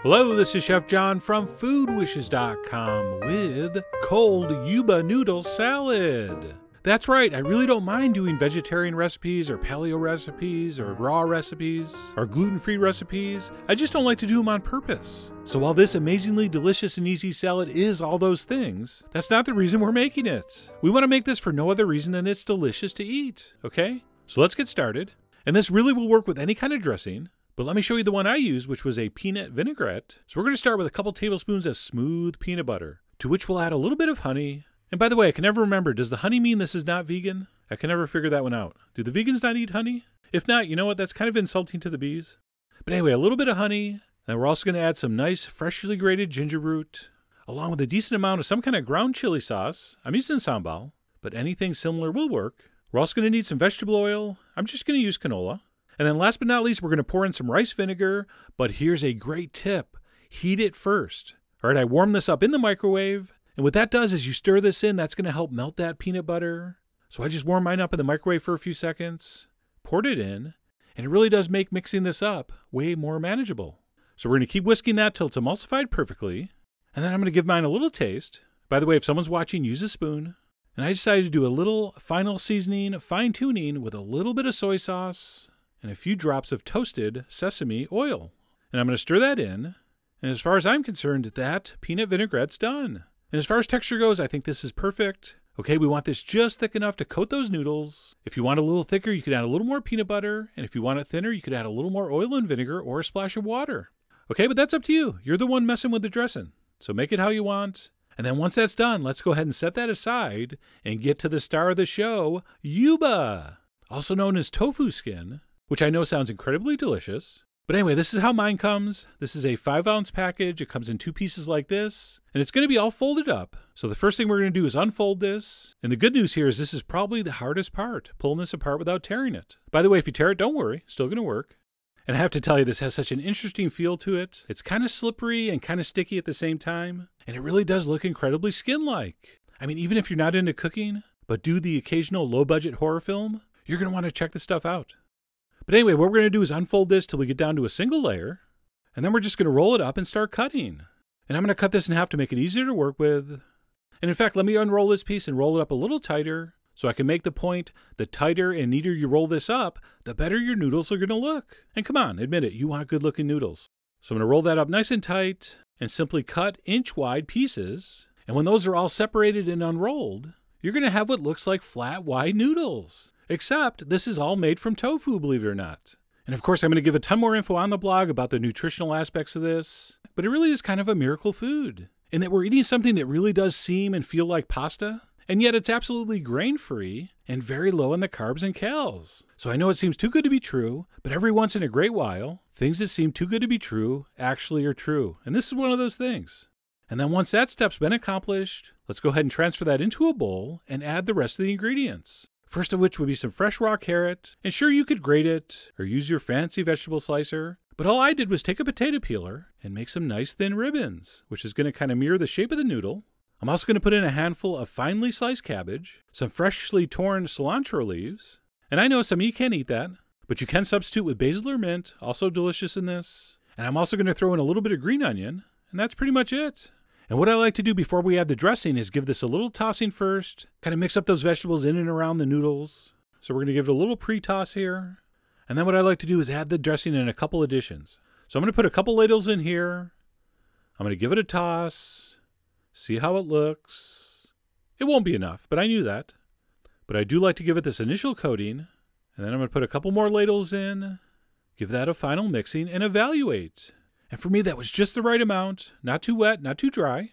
Hello, this is Chef John from foodwishes.com with cold Yuba Noodle salad. That's right, I really don't mind doing vegetarian recipes or paleo recipes or raw recipes or gluten-free recipes. I just don't like to do them on purpose. So while this amazingly delicious and easy salad is all those things, that's not the reason we're making it. We want to make this for no other reason than it's delicious to eat, okay? So let's get started. And this really will work with any kind of dressing. But let me show you the one I used, which was a peanut vinaigrette. So we're going to start with a couple tablespoons of smooth peanut butter, to which we'll add a little bit of honey. And by the way, I can never remember, does the honey mean this is not vegan? I can never figure that one out. Do the vegans not eat honey? If not, you know what? That's kind of insulting to the bees. But anyway, a little bit of honey. And we're also going to add some nice freshly grated ginger root, along with a decent amount of some kind of ground chili sauce. I'm using sambal, but anything similar will work. We're also going to need some vegetable oil. I'm just going to use canola. And then last but not least, we're going to pour in some rice vinegar, but here's a great tip. Heat it first. All right, I warm this up in the microwave, and what that does is you stir this in, that's going to help melt that peanut butter. So I just warm mine up in the microwave for a few seconds, poured it in, and it really does make mixing this up way more manageable. So we're going to keep whisking that till it's emulsified perfectly, and then I'm going to give mine a little taste. By the way, if someone's watching, use a spoon. And I decided to do a little final seasoning, fine-tuning with a little bit of soy sauce, and a few drops of toasted sesame oil. And I'm going to stir that in. And as far as I'm concerned, that peanut vinaigrette's done. And as far as texture goes, I think this is perfect. Okay, we want this just thick enough to coat those noodles. If you want it a little thicker, you could add a little more peanut butter. And if you want it thinner, you could add a little more oil and vinegar or a splash of water. Okay, but that's up to you. You're the one messing with the dressing. So make it how you want. And then once that's done, let's go ahead and set that aside and get to the star of the show, Yuba, also known as tofu skin, which I know sounds incredibly delicious. But anyway, this is how mine comes. This is a 5-ounce package. It comes in 2 pieces like this, and it's going to be all folded up. So the first thing we're going to do is unfold this. And the good news here is this is probably the hardest part, pulling this apart without tearing it. By the way, if you tear it, don't worry, still going to work. And I have to tell you, this has such an interesting feel to it. It's kind of slippery and kind of sticky at the same time, and it really does look incredibly skin-like. I mean, even if you're not into cooking, but do the occasional low-budget horror film, you're going to want to check this stuff out. But anyway, what we're going to do is unfold this till we get down to a single layer, and then we're just going to roll it up and start cutting. And I'm going to cut this in half to make it easier to work with. And in fact, let me unroll this piece and roll it up a little tighter, so I can make the point, the tighter and neater you roll this up, the better your noodles are going to look. And come on, admit it, you want good-looking noodles. So I'm going to roll that up nice and tight, and simply cut inch-wide pieces. And when those are all separated and unrolled, you're going to have what looks like flat, wide noodles. Except this is all made from tofu, believe it or not. And of course, I'm going to give a ton more info on the blog about the nutritional aspects of this, but it really is kind of a miracle food, in that we're eating something that really does seem and feel like pasta, and yet it's absolutely grain-free and very low in the carbs and calories. So I know it seems too good to be true, but every once in a great while, things that seem too good to be true actually are true. And this is one of those things. And then once that step's been accomplished, let's go ahead and transfer that into a bowl and add the rest of the ingredients. First of which would be some fresh raw carrot, and sure, you could grate it or use your fancy vegetable slicer, but all I did was take a potato peeler and make some nice thin ribbons, which is going to kind of mirror the shape of the noodle. I'm also going to put in a handful of finely sliced cabbage, some freshly torn cilantro leaves, and I know some of you can't eat that, but you can substitute with basil or mint, also delicious in this. And I'm also going to throw in a little bit of green onion, and that's pretty much it. And what I like to do before we add the dressing is give this a little tossing first, kind of mix up those vegetables in and around the noodles. So we're going to give it a little pre-toss here. And then what I like to do is add the dressing in a couple additions. So I'm going to put a couple ladles in here. I'm going to give it a toss, see how it looks. It won't be enough, but I knew that. But I do like to give it this initial coating. And then I'm going to put a couple more ladles in, give that a final mixing, and evaluate. And for me, that was just the right amount, not too wet, not too dry.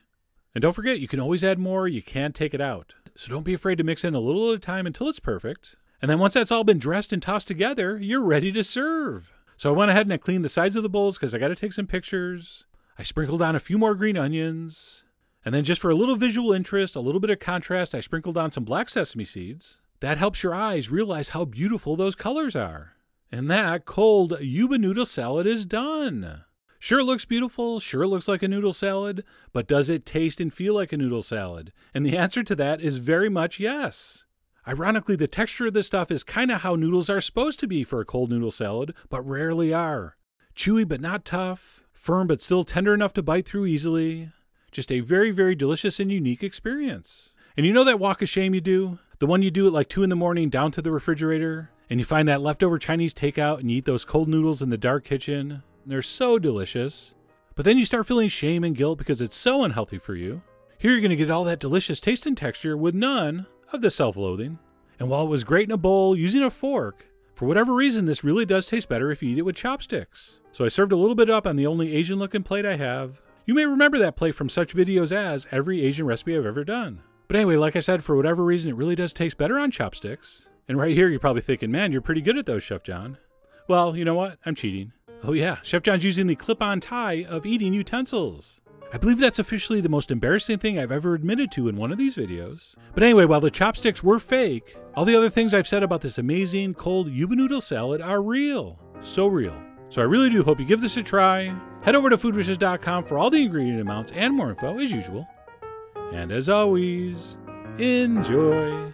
And don't forget, you can always add more, you can take it out. So don't be afraid to mix in a little at a time until it's perfect. And then once that's all been dressed and tossed together, you're ready to serve. So I went ahead and I cleaned the sides of the bowls because I got to take some pictures. I sprinkled on a few more green onions. And then just for a little visual interest, a little bit of contrast, I sprinkled on some black sesame seeds. That helps your eyes realize how beautiful those colors are. And that cold Yuba noodle salad is done. Sure, it looks beautiful, sure it looks like a noodle salad, but does it taste and feel like a noodle salad? And the answer to that is very much yes. Ironically, the texture of this stuff is kind of how noodles are supposed to be for a cold noodle salad, but rarely are. Chewy but not tough, firm but still tender enough to bite through easily. Just a very, very delicious and unique experience. And you know that walk of shame you do? The one you do at like 2 in the morning down to the refrigerator, and you find that leftover Chinese takeout and you eat those cold noodles in the dark kitchen. They're so delicious. But then you start feeling shame and guilt because it's so unhealthy for you. Here you're going to get all that delicious taste and texture with none of the self-loathing. And while it was great in a bowl using a fork, for whatever reason, this really does taste better if you eat it with chopsticks. So I served a little bit up on the only Asian looking plate I have. You may remember that plate from such videos as every Asian recipe I've ever done. But anyway, like I said, for whatever reason, it really does taste better on chopsticks. And right here, you're probably thinking, man, you're pretty good at those, Chef John. Well, you know what? I'm cheating. Oh yeah, Chef John's using the clip-on tie of eating utensils. I believe that's officially the most embarrassing thing I've ever admitted to in one of these videos. But anyway, while the chopsticks were fake, all the other things I've said about this amazing cold Yuba Noodle salad are real. So real. So I really do hope you give this a try. Head over to foodwishes.com for all the ingredient amounts and more info as usual. And as always, enjoy.